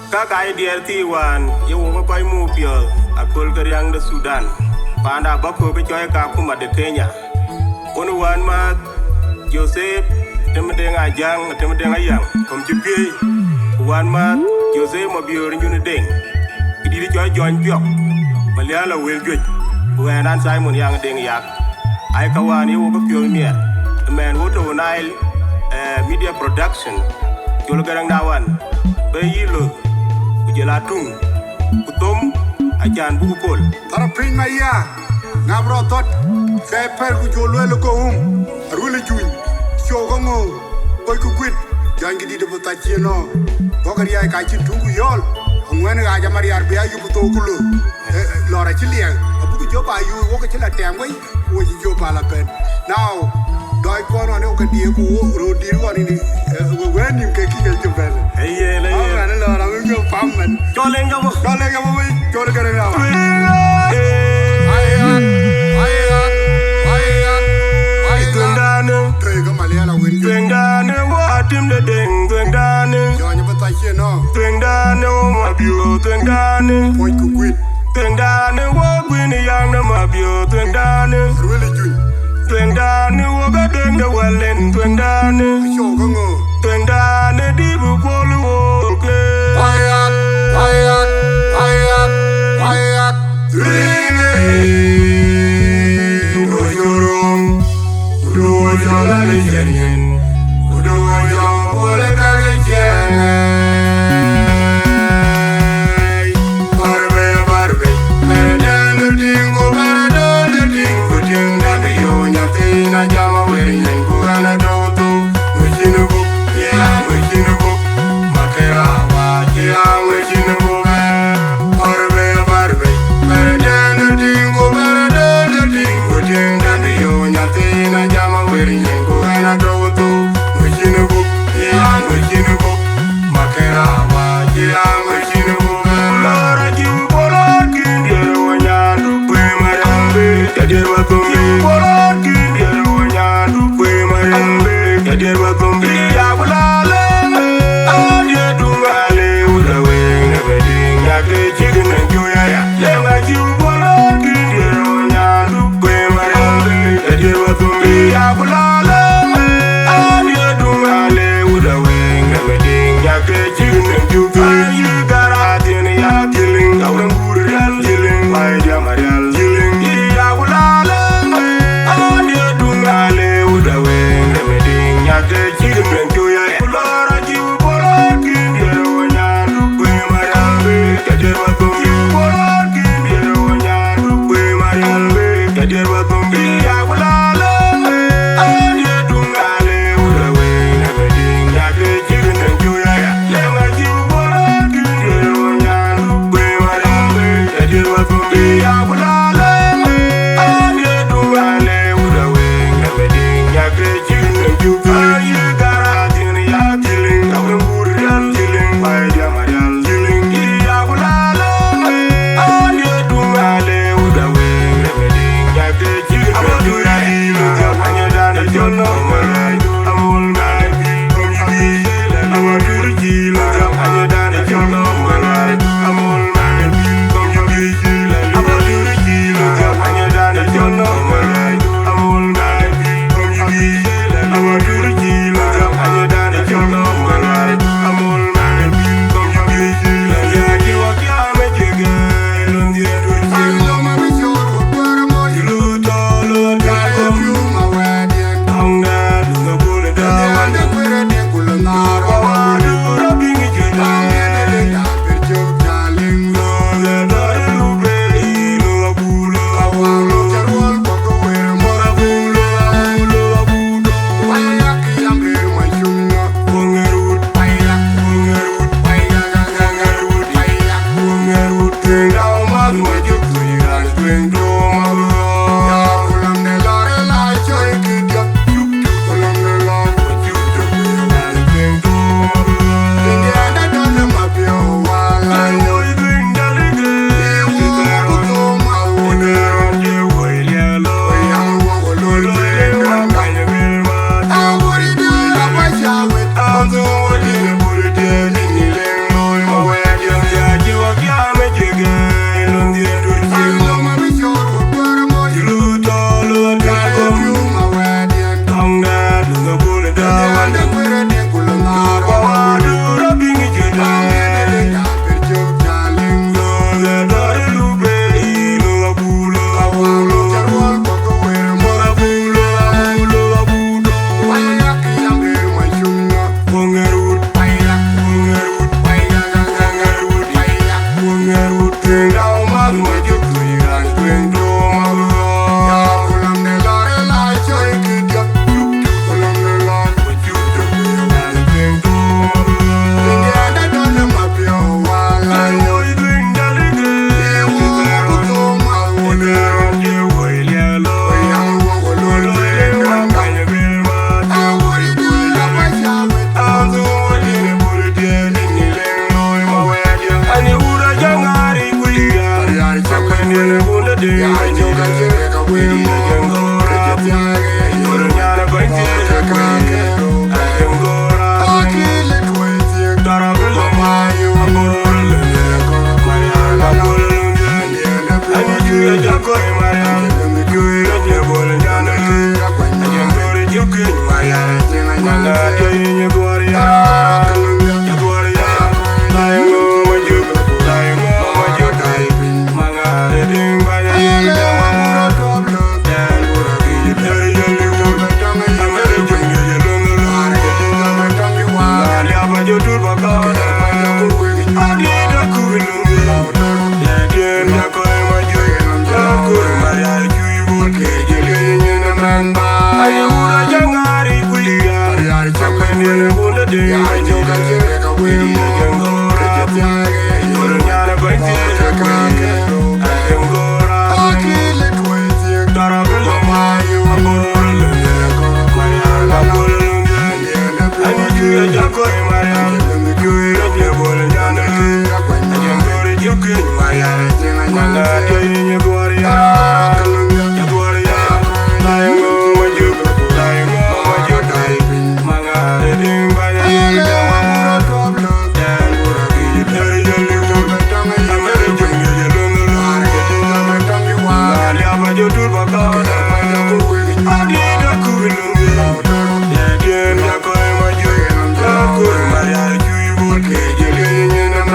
Kaka IDLT wan ye wo ko mu pio akol karyang de Sudan panda bako ke choy ka kuma de Kenya onu wan ma Joseph temdenga jang temdenga yang kom jipi wan ma Joseph mo bior nyune ding idi choy jon pyok maliala wel gwej wan an Simon yang ding yak ai ka wan ye wo ko pio mier man wo to Nile media production jolo garang dawan be yilo kujela tung kutum ajan buku kol tarapin maya ngabro tot kay per ku jolo lo ko arule juñ chogongo koy ku kwit jangi di de botachino bogari ay ka ci tungu yol ngwen ga jamari arbiya yu to kulo lora ci liya buku joba yu wo ko ci la temwe wo ci joba la pen now doi kono ne ko die ko ro dir ko ni weni ke ki ke jobe eye le ana lora mi jo pamman jole ngamo mi jole gare na Twendane, trega maliala wen twendane, watim de ding, twendane, jonya batachino twendane, mabio, twendane, point ku kwit twendane, wagwini yang na mabio, twendane, arule juñ twendane, wagadeng de walen, twendane, chogongo twendane, dibu polu woke. Payat Udoyorong, udoyola lejenyen, udoyong boleh kagejen. Barbe, medan dinggo, medan dinggo, dingdan yo nyatina jama wenyen kurana doto, mujinugo,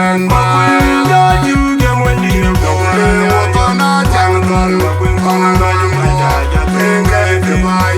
man boy. you get when you go. Walk on a jungle. On a jungle. Think the boy.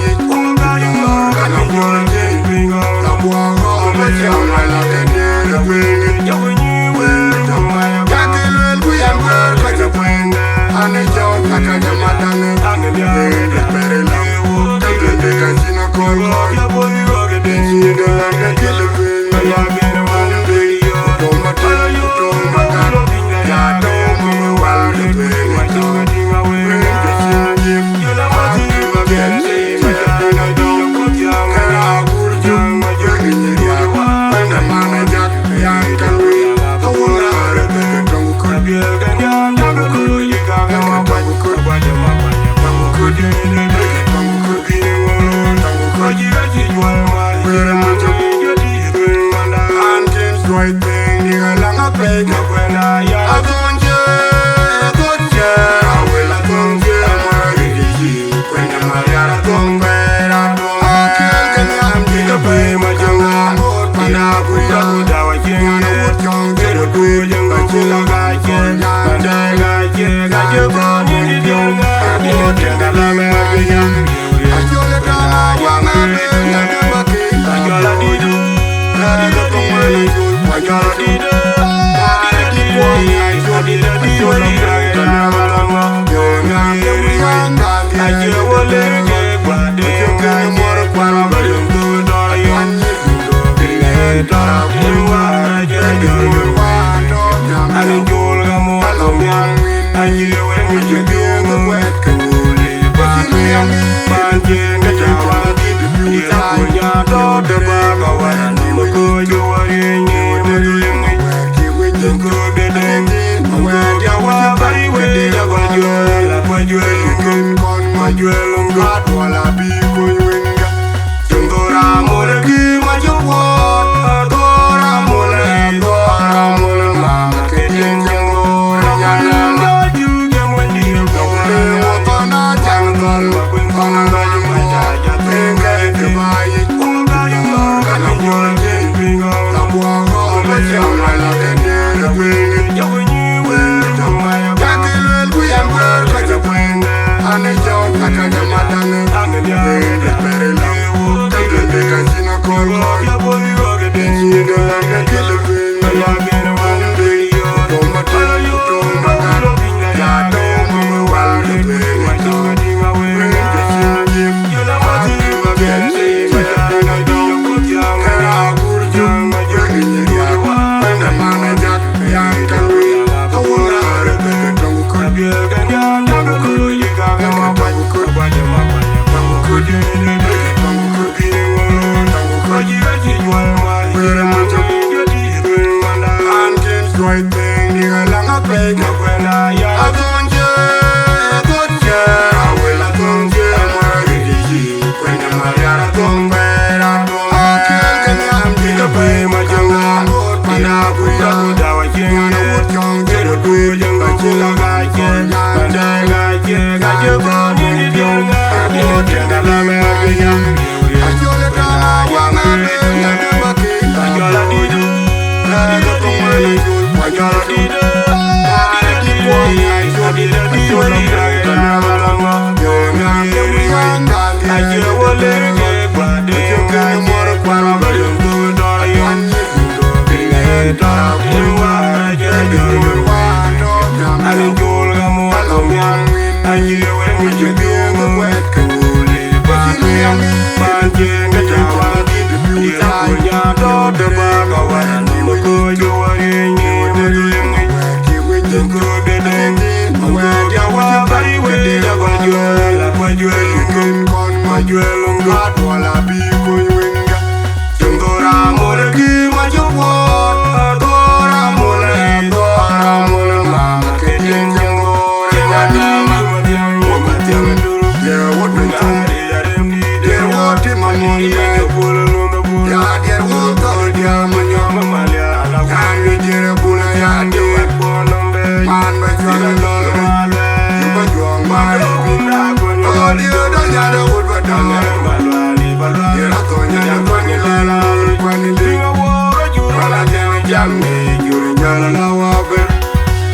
Jam me, you nyala la waber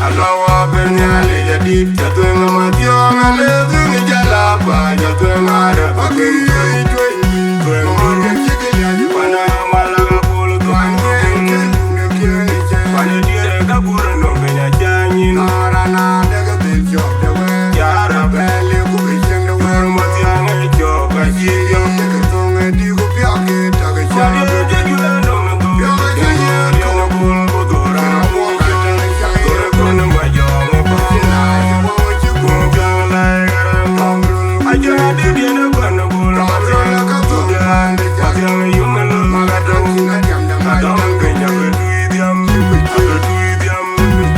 alawa ben nyale jadi jatuh ngamatio ngale tungi jala ba jatuh ngare pakai tuin tuin ngore kikenya Wana malaga polo tuange Wana dire kabura no benya janyin Narana daga bil job de we Yara bele ku bisheng de we Matiange choka jiyam Daga tungi di ku piake daga Wadi chabe jajula nonga tuya Janya riona polo kodora Dore kone majonga pa Kunjang lai garam Ajana didiana kone polo Matiange yungalo magadong Madong kenya beduidiam Abeduidiam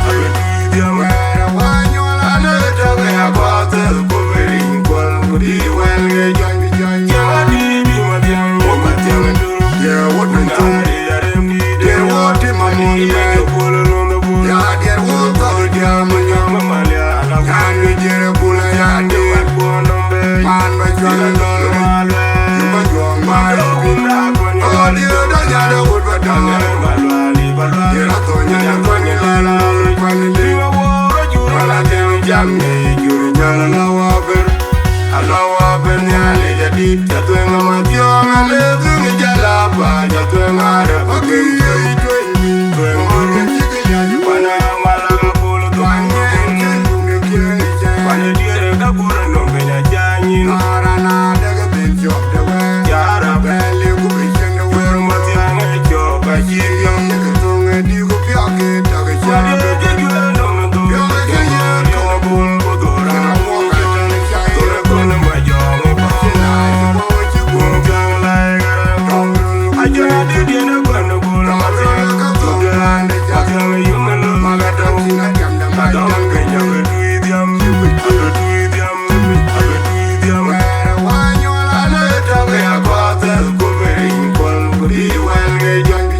Abeduidiam Ane taga ya batel Poverin kwal Kudi welge Janga didi matiange Matiange duru Yeah, what we do? Yeah, what the money, man? Yeah, dear, what the damn Can we get a bullet? Yeah, dear, man, my children, you my young man. Oh, dear, don't you know what we're done? Dear, I thought you were going to well, I can't jam me, you're a lover. Alawa ben nyale jadi jatuh ngamatio ngale tungi jala ba jatuh ngare pakai tuin tuin ngore kikenya Wana malaga polo tuange Wana dire kabura no benya janyin Narana daga bil job de we Yara bele ku bisheng de we Matiange choka jiyam daga tungi di ku piake daga Wadi chabe jajula nonga tuya Janya riona polo kodora Dore kone majonga pa Kunjang lai garam Ajana didiana kone polo Matiange yungalo magadong Madong kenya beduidiam Abeduidiam Abeduidiam Ane taga ya batel Poverin kwal Kudi welge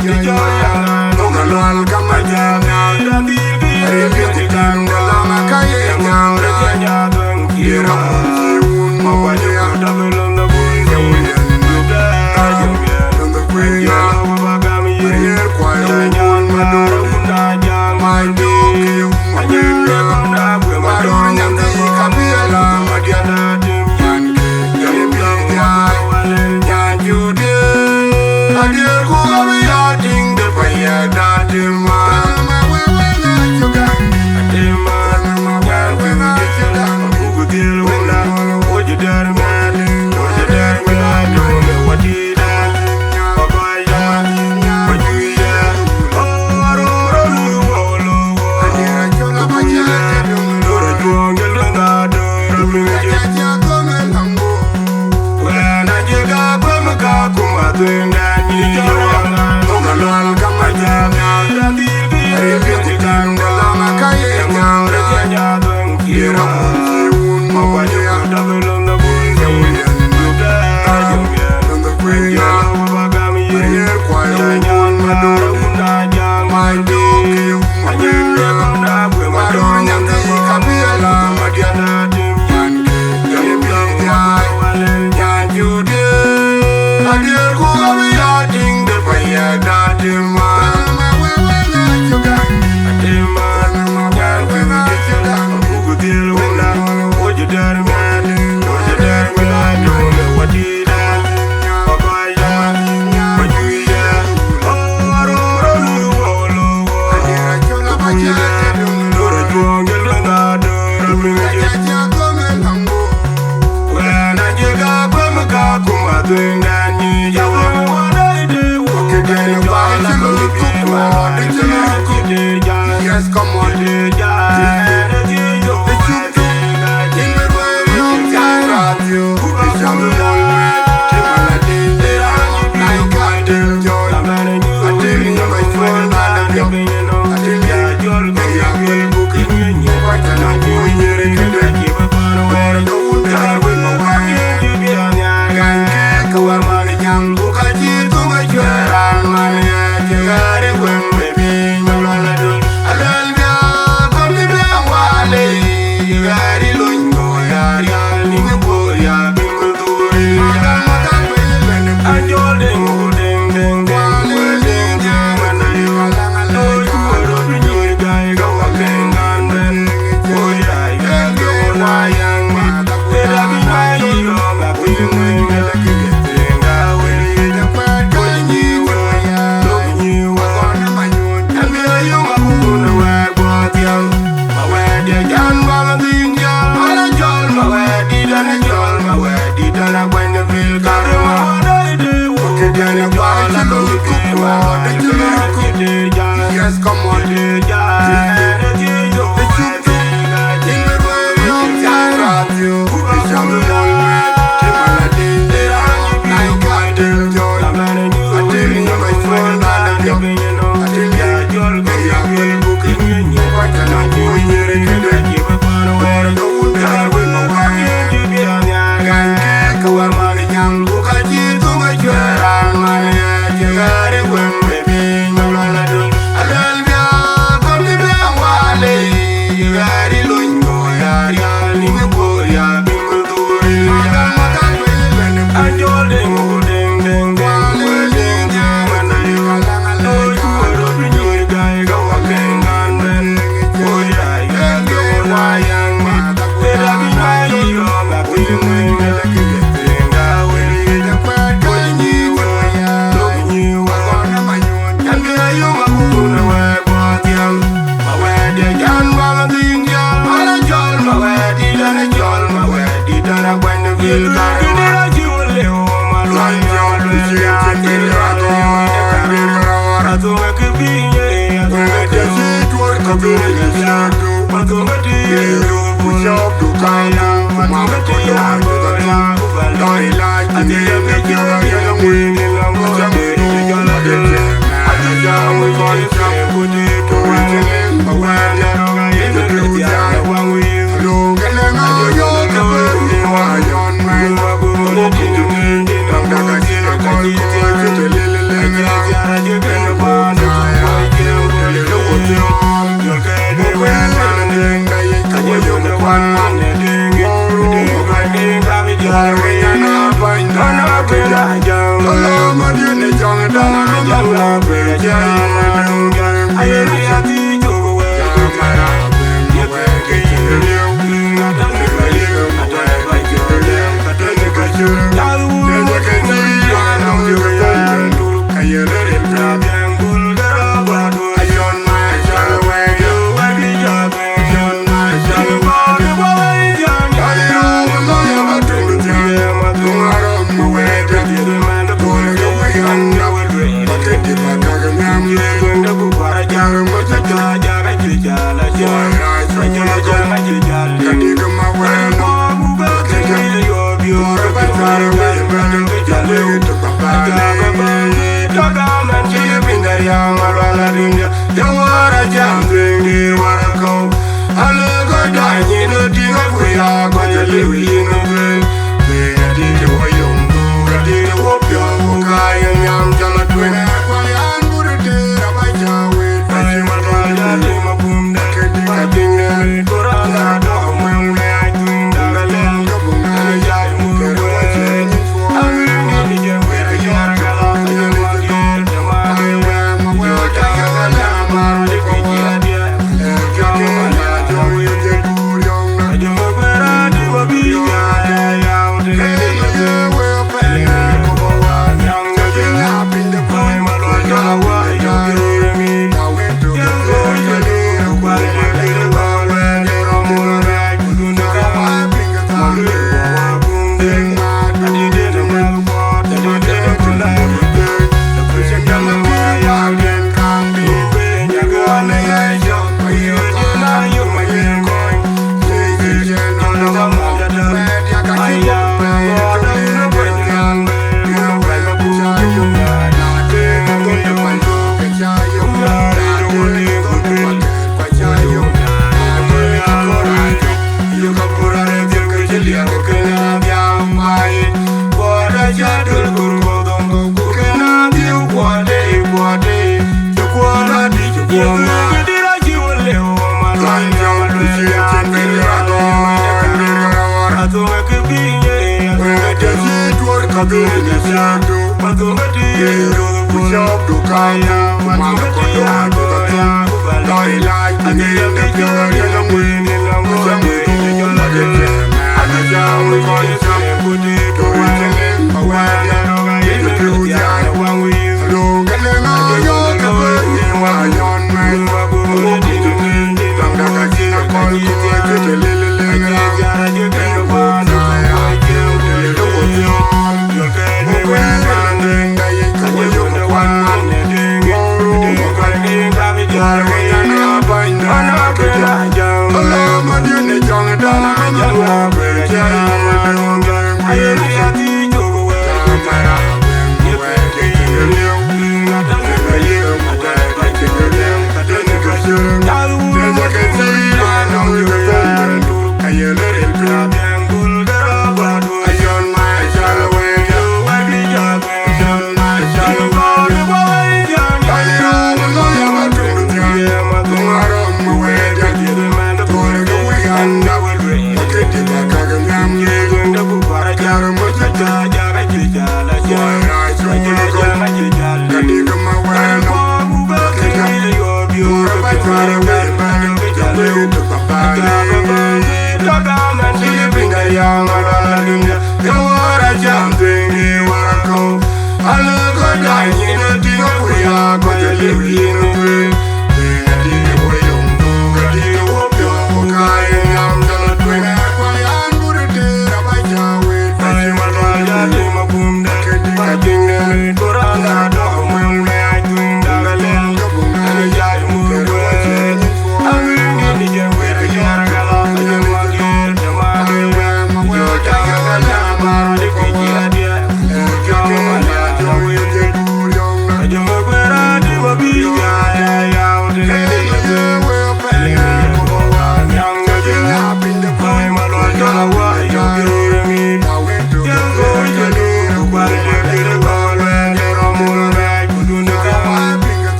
Dijoyangan Nongalal kamajana Dadilgi Ribiti tangala makaye ngangre Kira munjiun mawanya Dabelum da bunga Nanda kwenya Arier kwayo maduro My doki umabina Maduro nyamdi kabiela Madiana Yanke Yalibiya Nyanjude Adier kugabi yating Depaya datima Mawewe nachuga Kira munjiun mawanya Nanda kwenya Arier kwayo maduro My doki umabina Maduro nyamdi kabiela Madiana Yanke Yalibiya Nyanjude Adier kugabi yating Depaya datima Mawewe nachuga Yes, come on. Baby, yes, come on.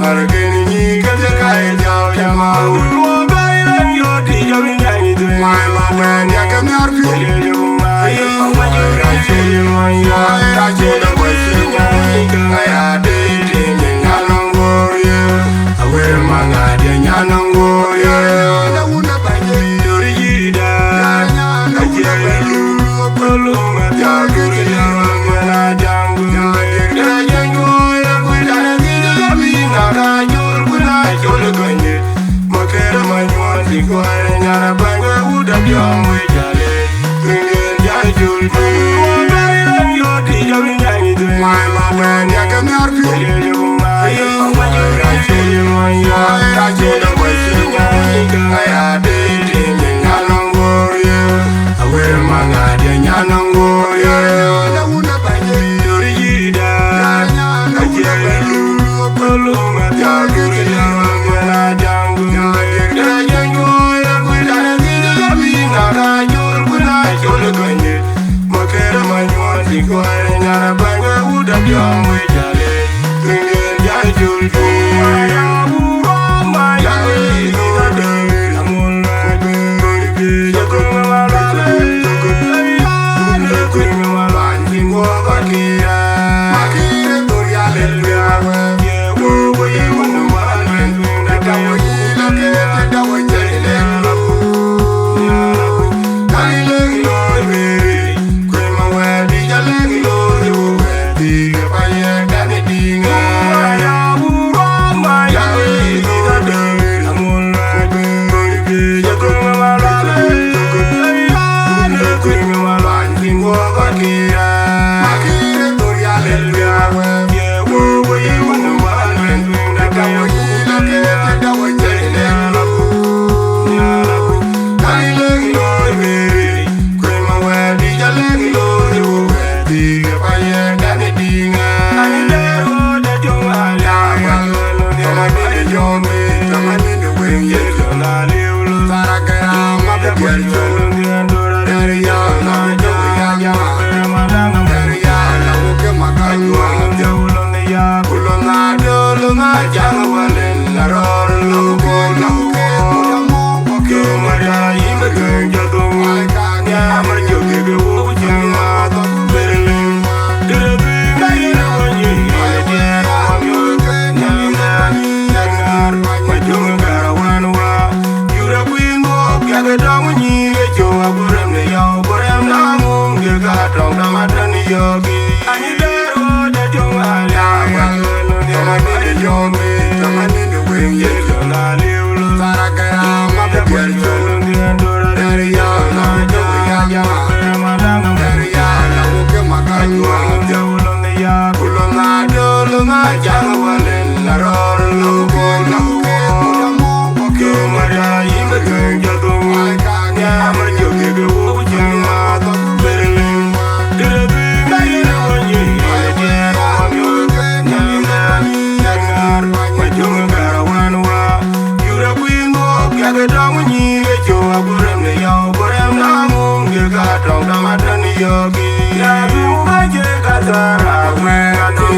Margeni ni kaje kai jao jama. Mo gai lan yo ti yo mi ngai tu. My man ya ke nyar pi. Ayo ma yo ra che mo ya. Ra che da we si nya. Ai a de de nyanong go ye. Awe manga de nyanong go ye. Da una ba ye. Dori yida. Da ye lu Olu ma ya ke ya na jangu. da Jangu ya ku da na gi da mi na da jol ku na jol ko ni. Ma ke ra ma yo ti ko nya na ba ga u da yo we jale. Ngin ja jol ku. Mo gai lan yo ti yo mi ngai tu. My man ya ke nyar pi. Ayo ma yo ra che mo ya. Ra che da we si nya. Ai a de de nyanong go ye. Awe manga de nyanong go ye. Da una ba ye. Dori yida. Olu ma Ya ke ya na jangu. Da jangu ya ku da na gi da mi na da jol ku na jol ko ni. Ma ke ra ma yo ti ko nya na ba ga u da yo we jale. Ngin ja jol ku. Ya bu ro ma ya ni da de. Amul na be ge ya ko ma la le. Ya ku ma la ni go ga ki ya. Makire toria le we. Ye wo wo ye wo no ma men na Da we lo ke da we je le. Kai le lo me ku ma wa di ja le lo yo we Di ke pa ye da ni di nga. ya bu ro ma ya ni da de amul na be ge ya ku ma la le ya ku ma la ni go ga ki ya Makire toria le we. ye wo wo ye wo no ma men na Da ka we lo ke da we je le. Kai le lo me ku ma wa di ja le lo yo we Di ke pa ye da ni di nga. ani le ho da jong a la ya lo ni Tama ma ni de jombi, tama ni de we ye. la le lo Para que ama de puerto. Dari ya na jo ya ya. Dari ya na ke makanwa. Kulo na do lo na jang wale la ror lo ko na ke mo ko ke Yogi, ani le ho da jong ala ya lo ni ma de jombi, tama ni de we ye. la le lo Para que ama de puerto. Dari ya na jo ya ya. Dari ya na ke makanwa. Kulo na do lo na jang wale la ror lo ko na ke mo ko ke Yogi, ya bi mu ba je ka zara we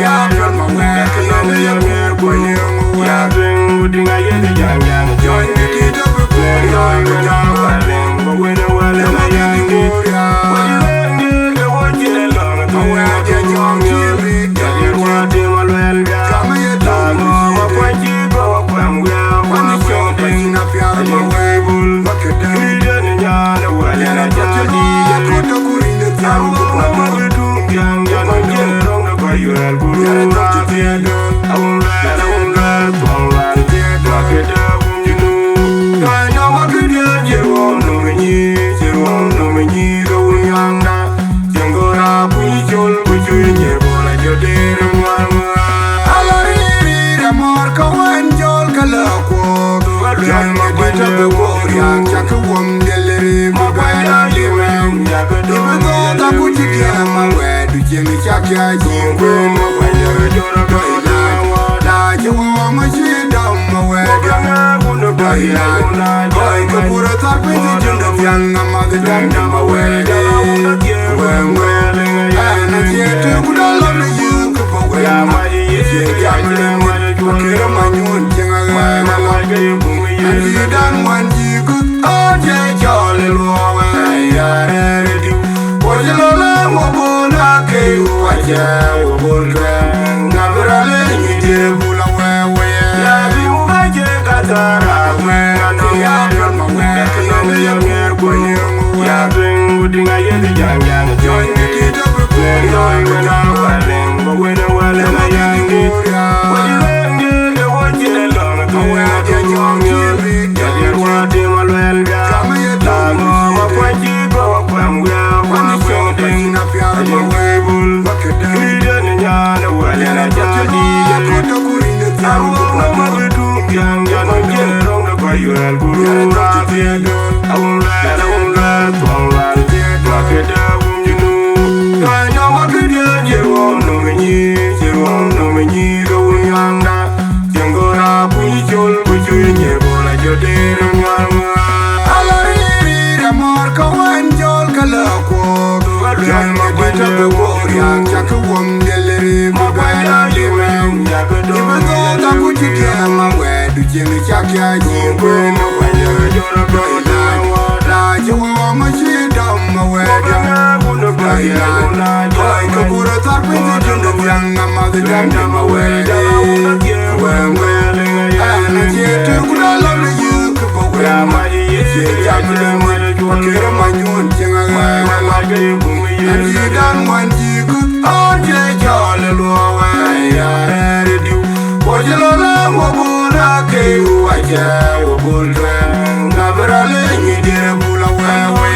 ya jon ma we ke no me yo ner ko ni ya bin udi ga ye de jang jang join me ki to be ko yo we na wa len bo we na wa le na ya ni wa ye ni ke wo ji le lo to we je jong ni ya ye wa de ma le ya ta no ma kwa ji go kwa mu ya wa ni cho de na pyar ma we bul ba ke da ni de ni ya le wa le na ja di ya ko to kuri de ya taru ko ma we du yang ya no je rong na kwa yo el bul ra ti do awun la tong la ti do ke da bum ji nu ka no ma ke de je wo no me ni je wo no me ni go yang da jeng go ra pu ni chol bu chu je bo la jo de re ma alari re mor ko wan jol kala ko jam ma ba ta be wo yang ja ko wom de le ma ba da le wen ya ke do Ibe go ta ku ti ke ma we du je mi cha kya ji we ma ba ya jo ra do ina da je wo ma chi da ma we ga da ina oi ka pura tar pe ji jun da yang ma ga da ma we ga we na je te ku da lo na you ka ba we ya ma ye je ya ma le ma Kira manyun jenga Mana wajah ibu Andi dan wanji kut Oje jole luwa Yare redi Oje lola wabona ke Waja wabona Nabrale nyide bula wewe Ya bimu baje katara Ya brama wewe Kenonde yang ngerkuni Ya bingu dinga yedi jang Join the kita Nendoy wena waleng Bawena waleng ayangi Wajilenge ke wajile long Tuwe aja nyongil Jadir wadi malwel ya Lama mapwaji kwa pamgya Wapeng ding Ajin wibul Kida ni nyana walena jadi Arwa mabidu Yang jano jerong na bayuel Guru rafi Awumla tuanglan Makeda wumjinu Kanya makeda Jerwom no menyi Gawunyanda Jenggora punyi chul Kuchuy nyebola jodir nyalma Alariri ramor kawan jol kalakwo Jol mabita bewor yang caka wong deleri mabaya liwe Ibeto taku chikia mawedu jimi chakya jingwe Mabaya jora doila La jiwa machida mawedu Doila Koi kabura tarpinti jundu yang amadu janda mawedu Wewe Ana jete kudala na yuku bawedu Kira manyun jenga Andi dan wanji kut Oje jole luwa Yare redi Oje lola wabona ke Waja wabona Nabrale nyide bula wewe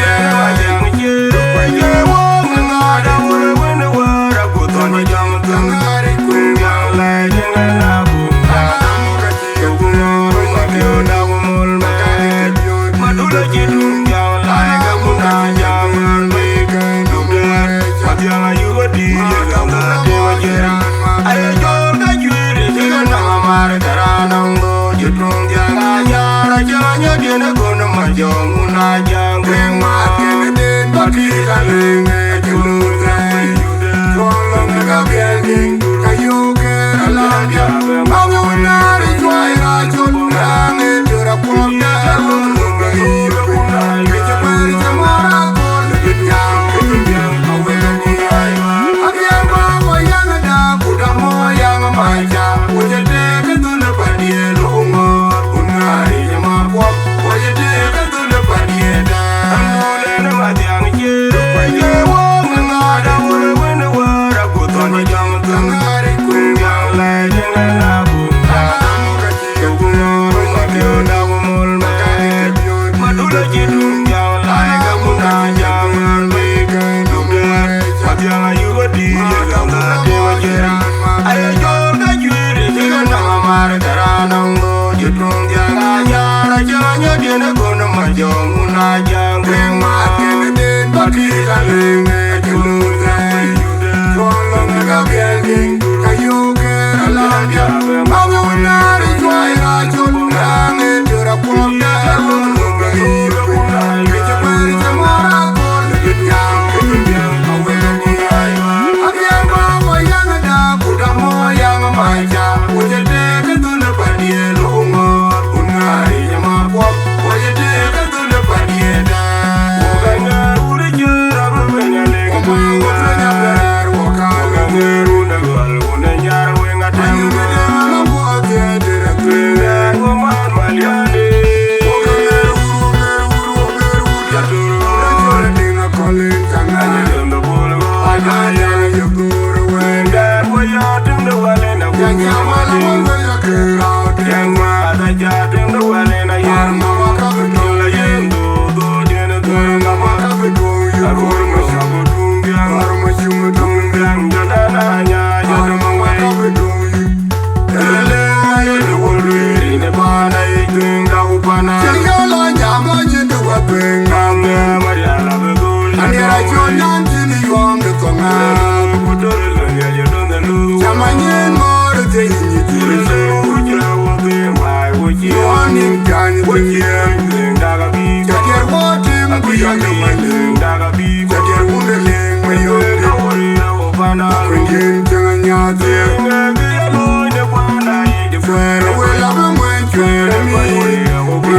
wela mwen chere mi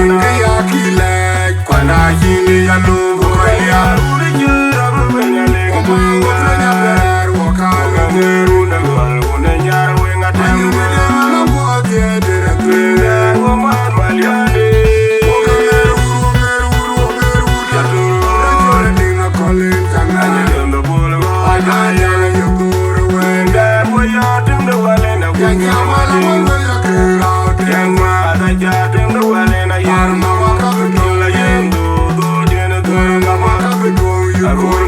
inge ya kile kwanda chini ya lungu kwelia omango trenya berer wakala ngeru na gol une nyar wenga tangu na mwote dere kwelia oman maliane ogeru jaturu dinga kolin tanganya yondo bolo aganya yuguru wenda boya tunde wale na ganya wala wala kera tengma da jatem do wale na yarma wakabula yendo do jena do ngama kabdo yuguru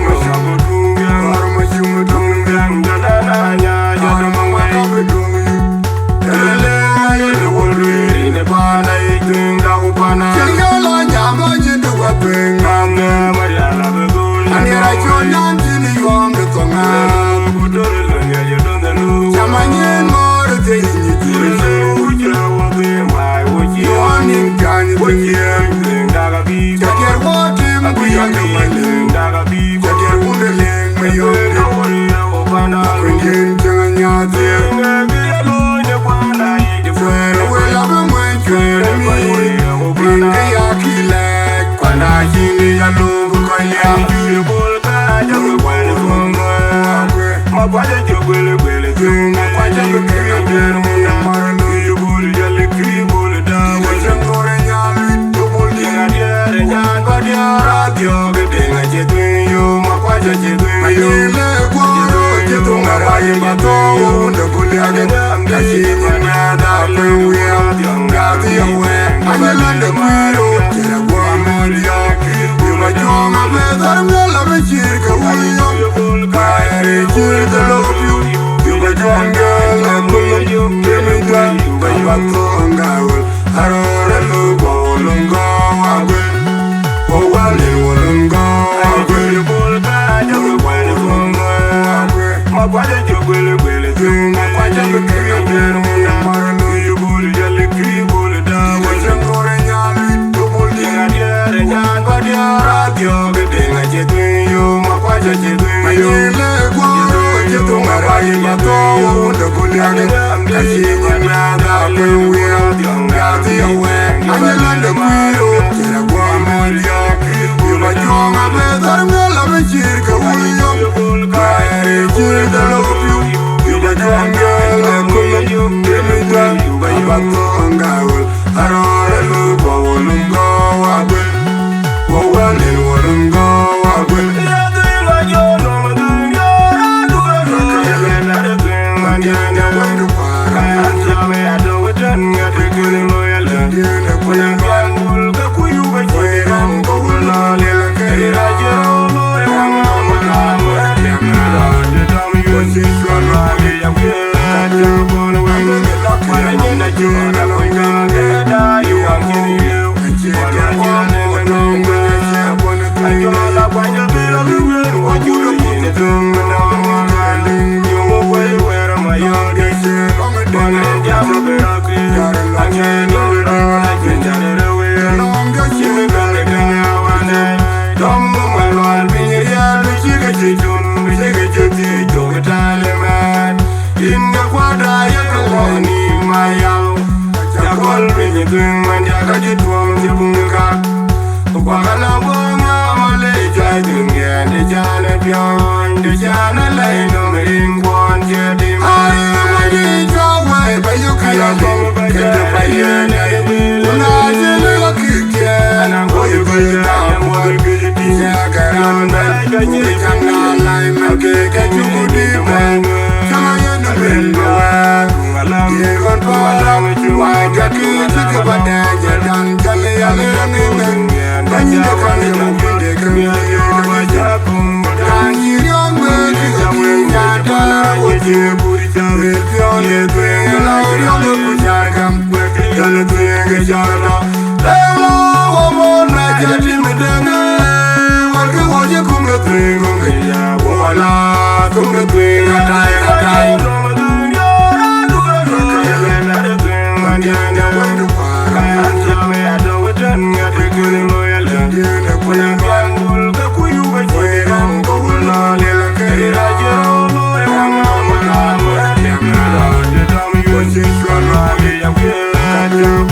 I'm You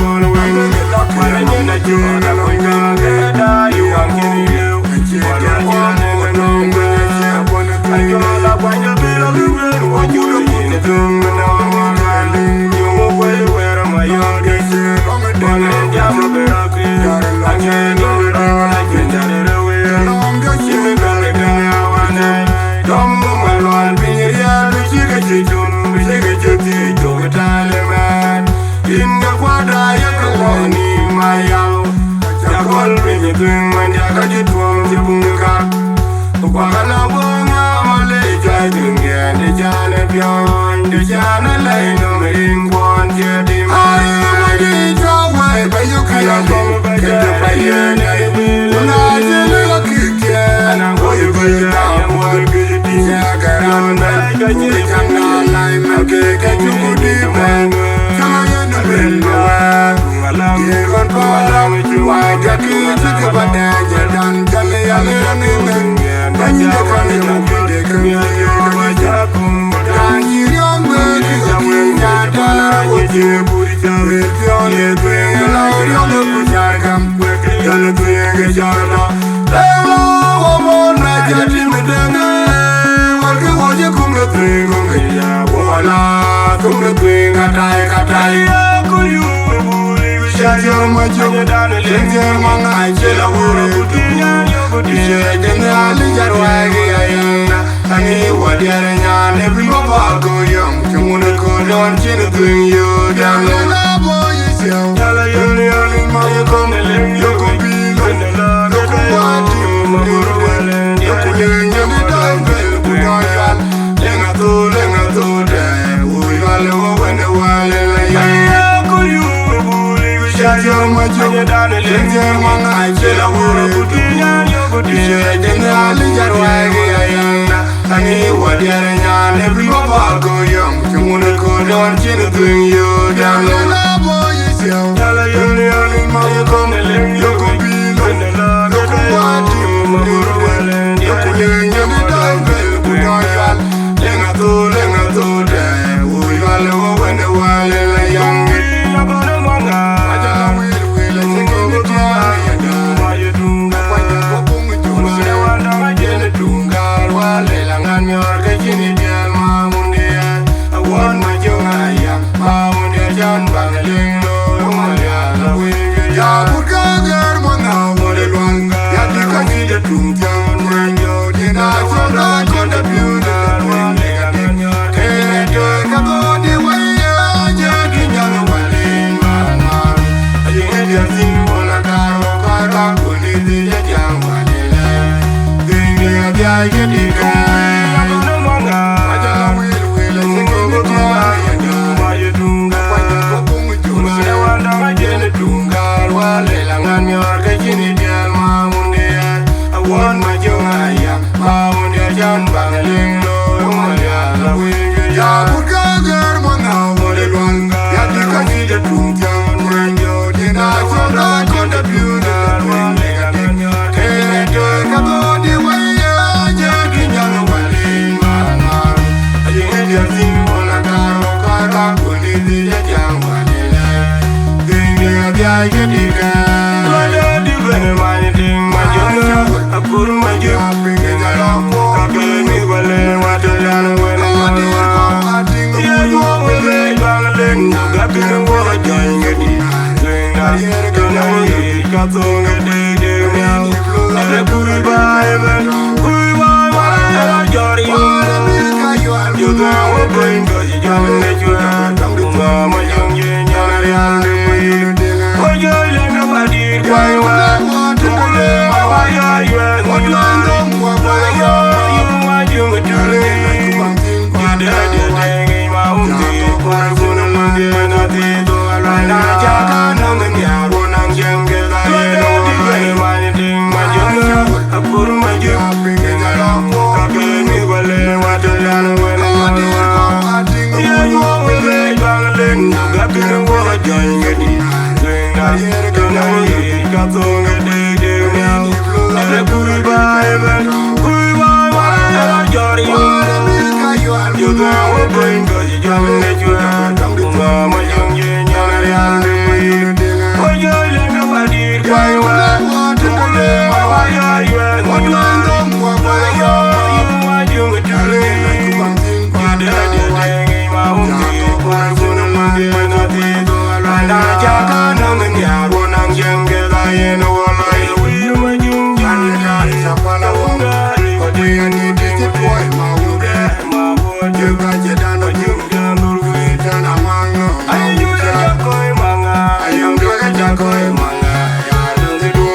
ngin ya wonang jenge la yen wala wir ma jung jan ka sapala wonga ko de ani de ke boy ma wude ma bo je ga je dan do jung jan dur wi tan amango ayu ja koy manga ayam ga ja koy manga ya de do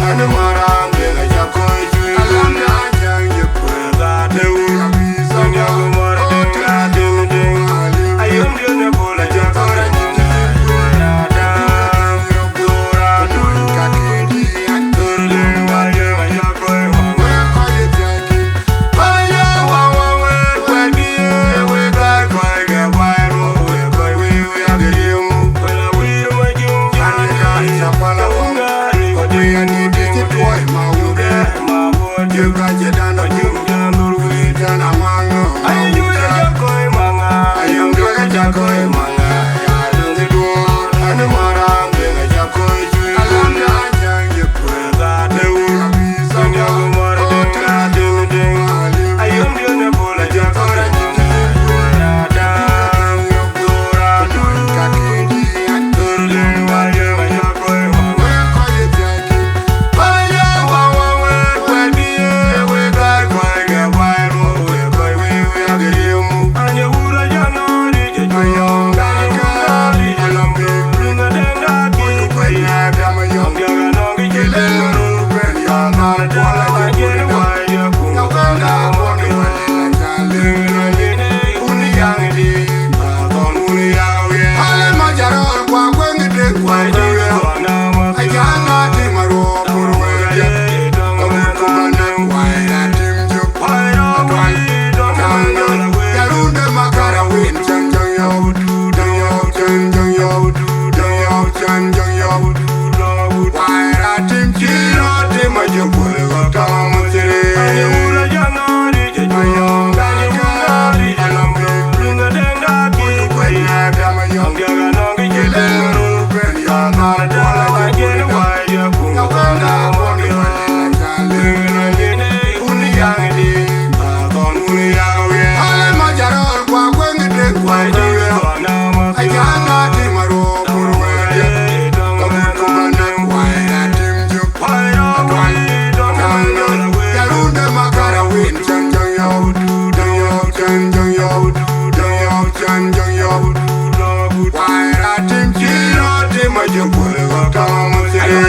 an maram de ja koy ju alam da jang ye ko ga de wu son ya go mar de ga de de ayum de ne bola ja koy ya da dora dur ka ke di an dur de wa ye ma ja koy manga ko ye jagi aya wa wa we kwa di we ga koy ga wa ro we koy we ya ge yum la wir ma jung jan ka sapala wonga ko de ani de ke boy ma wude ma bo je ga je dan do jung jan dur wi tan amango ayu ja koy manga ayam ga ja koy manga ya de do an maram de ja koy ju alam da jang ye ko ga de wu son ya go mar de ga de de ayum de ne bola ja koy ya da dora dur ka ke di an dur de wa ye ma ja koy manga ko ye jagi aya wa wa we kwa di we ga koy ga wa ro we koy we ya ge yum anya ura ja no ri je yo ga ga ri alam de ringa de da ki koy ya ga ma yo ga no ge je le ru ben ya na da wa je wa ya ku ga na mo ni wa le na ye ne uni yang di ba don uni ya we ale ma jaro kwa kwengi de kwa wa je wa na ma ayana de maro kurwe de ko mande wa ya tim jo yarunde makara win chan jang yo dang yo chan jang yo dang yo chan jang yo wa ya tim chiro de ma jo pole ga ta mo tere ale ma jaro kwa kwengi de kwa ayana de maro kurwe de ko mande wa ya tim jo yarunde makara win chan jang yo dang yo chan jang yo dang yo chan jang yo wa ya tim chiro de ma jo pole ga ta mo tere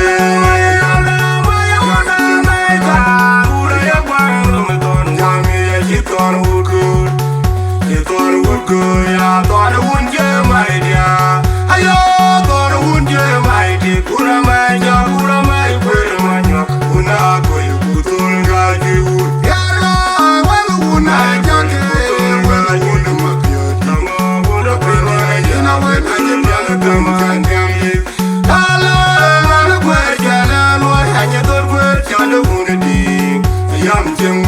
Yam jeng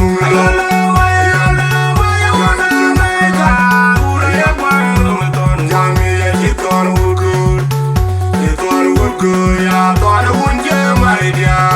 ya thought I wouldn't get my idea.